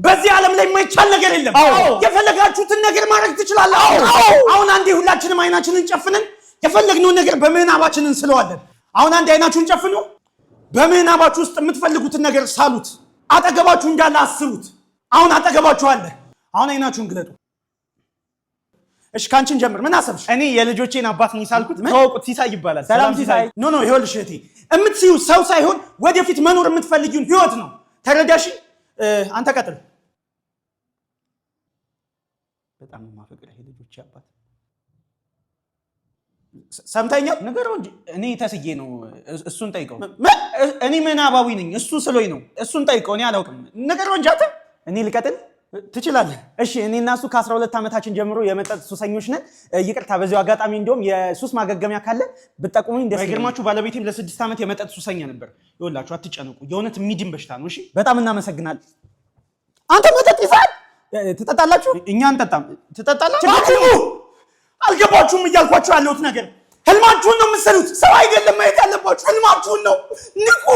በዚህ ዓለም ላይ የማይቻል ነገር የለም የፈለጋችሁትን ነገር ማድረግ ትችላላችሁ አሁን አንዴ ሁላችንም አይናችንን ጨፍነን የፈለግነውን ነገር በመናባችን እንስለዋለን አሁን አንዴ አይናችሁን ጨፍኑ በመናባችሁ ውስጥ የምትፈልጉትን ነገር ሳሉት አጠገባችሁ እንዳለ አስቡት አሁን አጠገባችሁ አለ አሁን አይናችሁን ግለጡ እሺ ካንቺን ጀምር ምን አሰብሽ እኔ የልጆቼን አባት ነኝ ሳልኩት ተወቁት ሲሳይ ይባላል ሰላም ሲሳይ ኖ ይኸውልሽ እህቴ እምትሲዩ ሰው ሳይሆን ወደፊት መኖር የምትፈልጊውን ህይወት ነው ተረዳሽ አንተ ቀጥል በጣም ማፈቅረህ የልጆቼ አባት ሰምተኛል ነገሩ እንጂ እኔ ተስዬ ነው እሱን ጠይቀው እኔ ምናባዊ ነኝ እሱ ስለይ ነው እሱን ጠይቀው እኔ አላውቅም ነገሩ እንጂ አታ እኔ ልቀጥል ትችላለህ እሺ እኔና እሱ ከ12 ዓመታችን ጀምሮ የመጠጥ ሱሰኞች ነን ይቅርታ በዚሁ አጋጣሚ እንደውም የሱስ ማገገሚያ ካለ ብትጠቁሙኝ ደስ ይገርማችሁ ባለቤቴም ለ6 ዓመት የመጠጥ ሱሰኛ ነበር ይወላችሁ አትጨነቁ የሆነት ሚድን በሽታ ነው እሺ በጣም እናመሰግናለን አንተ መጠጥ ይፋል ትጠጣላችሁ እኛ አንጠጣም ትጠጣላችሁ አልገባችሁም እያልኳችሁ ያለሁት ነገር ህልማችሁን ነው የምትሰሩት ሰው አይደለም ማየት ያለባችሁ ህልማችሁን ነው ንቁ